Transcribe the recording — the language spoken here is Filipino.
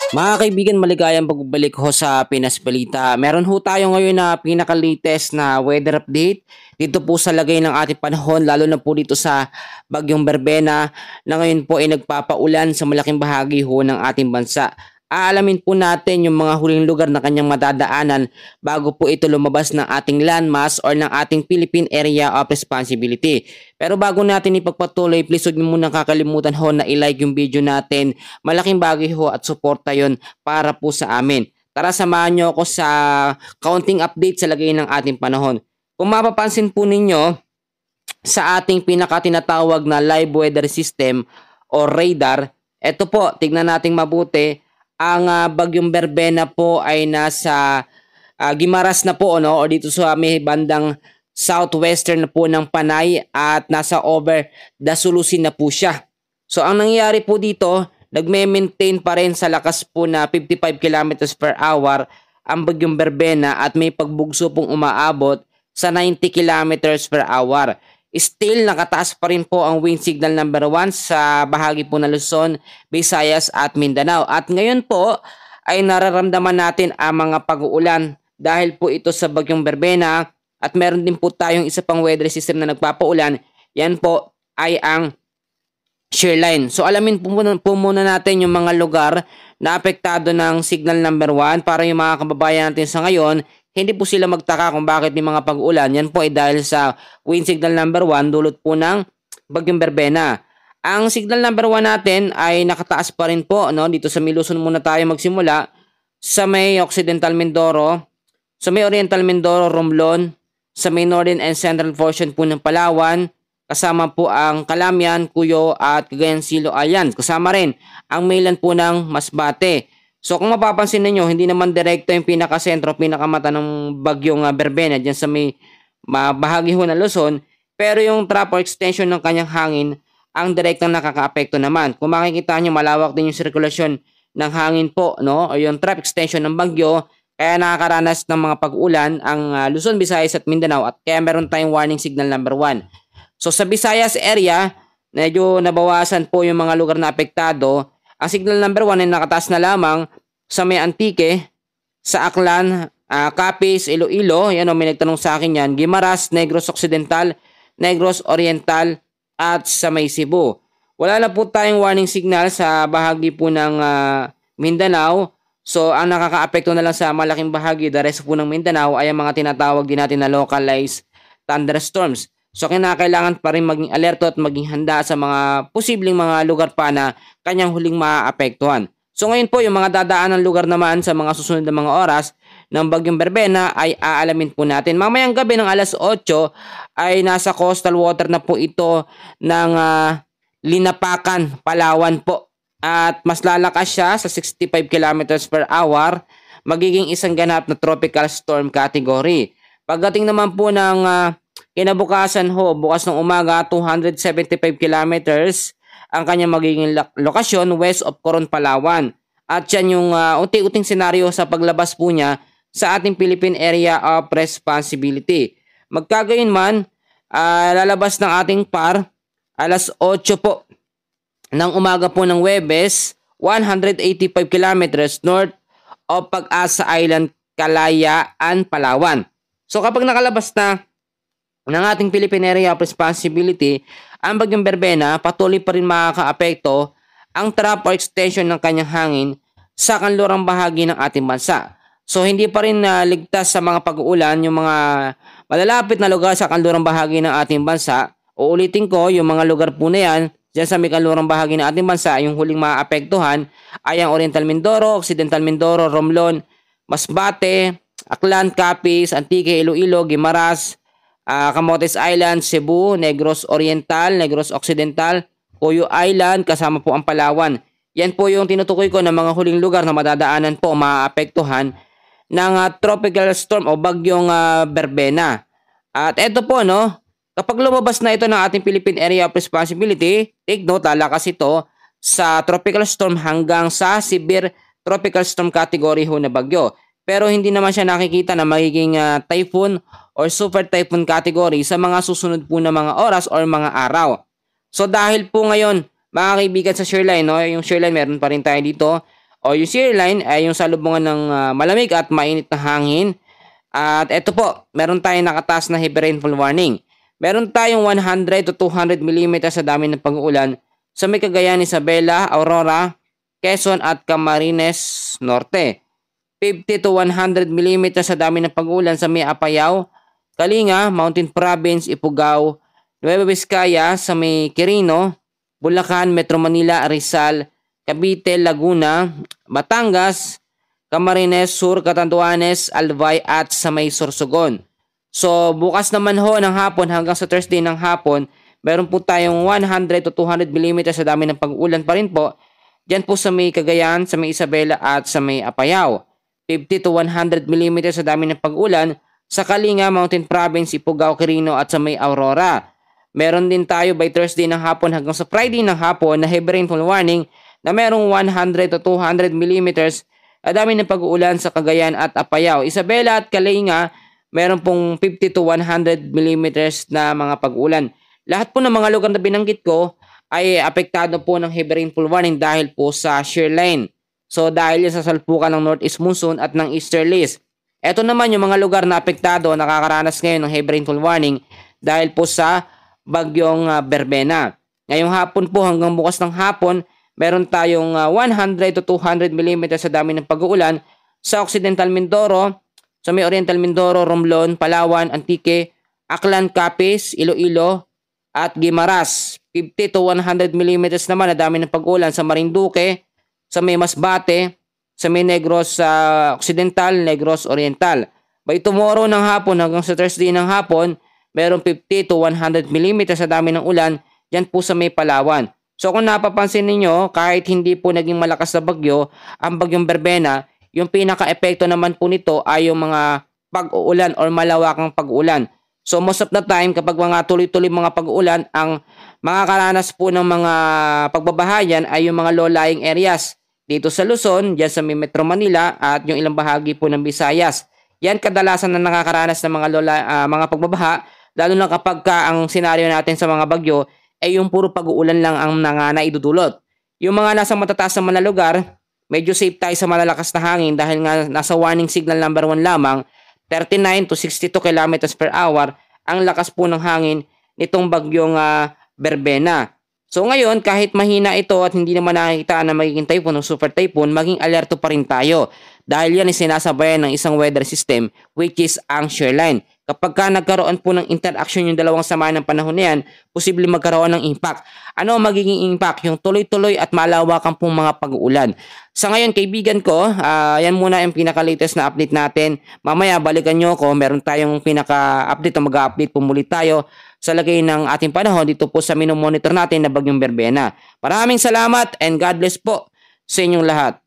Mga kaibigan, maligayang pagbabalik ho sa Pinas Balita. Meron ho tayo ngayon na pinaka-latest na weather update dito po sa lagay ng ating panahon, lalo na po dito sa Bagyong Berbena na ngayon po ay nagpapaulan sa malaking bahagi ho ng ating bansa. Aalamin po natin yung mga huling lugar na kanyang madadaanan bago po ito lumabas ng ating landmass or ng ating Philippine Area of Responsibility. Pero bago natin ipagpatuloy, please huwag niyo munang kakalimutan ho na i-like yung video natin. Malaking bagay ho at suporta yon para po sa amin. Tara, samahan niyo ako sa counting update sa lagay ng ating panahon. Kung mapapansin po ninyo, sa ating pinakatinatawag na live weather system o radar, eto po, tignan nating mabuti. Ang Bagyong Berbena po ay nasa Guimaras na po, o dito sa may bandang southwestern na po ng Panay at nasa over Dasulusin na po siya. So ang nangyayari po dito, nagme-maintain pa rin sa lakas po na 55 kilometers per hour ang Bagyong Berbena at may pagbugso pong umaabot sa 90 kilometers per hour. Still, nakataas pa rin po ang wind signal number 1 sa bahagi po ng Luzon, Visayas at Mindanao. At ngayon po ay nararamdaman natin ang mga pag-uulan dahil po ito sa Bagyong Berbena at meron din po tayong isa pang weather system na nagpapaulan. Yan po ay ang shearline. So alamin po muna natin yung mga lugar na apektado ng signal number 1 para yung mga kababayan natin sa ngayon hindi po sila magtaka kung bakit may mga pag-ulan. Yan po ay dahil sa wind signal number 1 dulot po ng Bagyong Berbena. Ang signal number 1 natin ay nakataas pa rin po, dito sa Luzon muna tayo magsimula, sa may Occidental Mindoro, sa may Oriental Mindoro, Romblon, sa may Northern and Central portion po ng Palawan, kasama po ang Calamian, Cuyo at Cagayan Silo Islands. Kasama rin ang mainland po ng Masbate. So kung mapapansin niyo, hindi naman direkto yung pinakasentro, pinakamata ng Bagyong Berbena diyan sa may bahagi ho ng Luzon, pero yung trough or extension ng kanyang hangin ang direktang nakakaapekto naman. Kung makikita niyo, malawak din yung sirkulasyon ng hangin po, o yung trough extension ng bagyo, kaya nakakaranas ng mga pag-ulan ang Luzon, Visayas at Mindanao at kaya meron tayong warning signal number 1. So sa Visayas area, medyo nabawasan po yung mga lugar na apektado. Ang signal number 1 ay nakataas na lamang sa may Antique, sa Aklan, Capiz, Iloilo, yan may nagtanong sa akin yan, Guimaras, Negros Occidental, Negros Oriental, at sa may Cebu. Wala na po tayong warning signal sa bahagi po ng Mindanao. So ang nakakaapekto na lang sa malaking bahagi, the rest po ng Mindanao, ay ang mga tinatawag din natin na localized thunderstorms. So kinakailangan pa rin maging alerto at maging handa sa mga posibleng mga lugar pa na kanyang huling maapektuhan. So ngayon po yung mga dadaanan lugar naman sa mga susunod na mga oras ng Bagyong Berbena ay aalamin po natin. Mamayang gabi ng alas 8 ay nasa coastal water na po ito ng Linapakan, Palawan po. At mas lalakas siya sa 65 kilometers per hour, magiging isang ganap na tropical storm category. Pagdating naman po ng kinabukasan ho, bukas ng umaga, 275 kilometers ang kanyang magiging lokasyon west of Coron, Palawan. At yan yung unti-unting senaryo sa paglabas po niya sa ating Philippine Area of Responsibility. Magkagayon man, lalabas ng ating PAR alas 8 po ng umaga po ng Huwebes, 185 kilometers north of Pag-asa Island, Kalayaan, Palawan. So kapag nakalabas na ng ating Philippine Area of Responsibility, ang Bagyong Berbena, patuloy pa rin makakaapekto ang trough or extension ng kanyang hangin sa kanlurang bahagi ng ating bansa. So hindi pa rin ligtas sa mga pag-uulan yung mga malalapit na lugar sa kanlurang bahagi ng ating bansa. Uulitin ko, yung mga lugar po na yan, dyan sa may kanlurang bahagi ng ating bansa, yung huling maapektuhan ay ang Oriental Mindoro, Occidental Mindoro, Romblon, Masbate, Aklan, Capiz, Antique, Iloilo, Guimaras, Camotes Island, Cebu, Negros Oriental, Negros Occidental, Cuyo Island, kasama po ang Palawan. Yan po yung tinutukoy ko ng mga huling lugar na madadaanan po, maapektuhan ng tropical storm o Bagyong Berbena. At eto po, kapag lumabas na ito ng ating Philippine Area of Responsibility, take note, lalakas ito sa tropical storm hanggang sa severe tropical storm category ho na bagyo. Pero hindi naman siya nakikita na magiging typhoon or super typhoon category sa mga susunod po na mga oras or mga araw. So dahil po ngayon, mga kaibigan sa shoreline, yung shoreline meron pa rin tayo dito, o yung shear line ay yung salubungan ng malamig at mainit na hangin. At eto po, meron tayong nakataas na heavy rainfall warning. Meron tayong 100 to 200 mm sa dami ng pag-uulan sa may Cagayan, Isabela, Aurora, Quezon at Camarines Norte. 50 to 100 mm sa dami ng pag-uulan sa may Apayao, Kalinga, Mountain Province, Ifugao, Nueva Vizcaya, sa may Quirino, Bulacan, Metro Manila, Rizal, Cavite, Laguna, Batangas, Camarines Sur, Catanduanes, Albay at sa may Sorsogon. So bukas naman ho ng hapon hanggang sa Thursday ng hapon, meron po tayong 100 to 200 mm sa dami ng pag-ulan pa rin po. Diyan po sa may Cagayan, sa may Isabela at sa may Apayao. 50 to 100 mm sa dami ng pag-ulan sa Kalinga, Mountain Province, Ifugao, Quirino at sa may Aurora. Meron din tayo by Thursday ng hapon hanggang sa Friday ng hapon na heavy rainfall warning na merong 100 to 200 mm at dami ng pag-uulan sa Cagayan at Apayao. Isabela at Kalinga, meron pong 50 to 100 mm na mga pag-ulan. Lahat po ng mga lugar na binanggit ko ay apektado po ng heavy rainfall warning dahil po sa shear line. So dahil yan sa salpukan ng northeast monsoon at ng easterlies. Ito naman yung mga lugar na apektado nakakaranas ngayon ng heavy rainfall warning dahil po sa bagyong Berbena. Ngayong hapon po hanggang bukas ng hapon, meron tayong 100 to 200 mm sa dami ng pag-uulan sa Occidental Mindoro, sa may Oriental Mindoro, Romblon, Palawan, Antique, Aklan, Capiz, Iloilo at Guimaras. 50 to 100 mm naman na dami ng pag-uulan sa Marinduque, sa may Masbate, sa may Negros Occidental, Negros Oriental. By tomorrow ng hapon hanggang sa Thursday ng hapon, meron 50 to 100 mm sa dami ng ulan dyan po sa may Palawan. So kung napapansin ninyo, kahit hindi po naging malakas na bagyo, ang bagyong Berbena, yung pinaka-epekto naman po nito ay yung mga pag-uulan or malawakang pag-uulan. So most of the time, kapag mga tuloy-tuloy mga pag-uulan, ang mga karanas po ng mga pagbabahayan ay yung mga low-lying areas. Dito sa Luzon, dyan sa Metro Manila at yung ilang bahagi po ng Visayas. Yan kadalasan na nakakaranas ng mga pagbabaha, lalo na kapag ang senaryo natin sa mga bagyo ay yung puro pag-uulan lang ang naidudulot. Yung mga nasa matataas na mga lugar, medyo safe tayo sa malalakas na hangin dahil nga nasa warning signal number 1 lamang, 39 to 62 kilometers per hour ang lakas po ng hangin nitong bagyong Berbena. So ngayon, kahit mahina ito at hindi naman nakikita na magiging typhoon o super typhoon, maging alerto pa rin tayo. Dahil yan ay sinasabayan ng isang weather system which is ang shear line. Kapag ka nagkaroon po ng interaction yung dalawang samahan ng panahon na yan, posible magkaroon ng impact. Ano ang magiging impact? Yung tuloy-tuloy at malawakan pong mga pag-uulan. Sa ngayon, kaibigan ko, yan muna yung pinaka-latest na update natin. Mamaya, balikan nyo ko. Meron tayong pinaka-update o mag-update po muli tayo sa lagay ng ating panahon dito po sa minomonitor natin na bagyong Berbena. Maraming salamat and God bless po sa inyong lahat.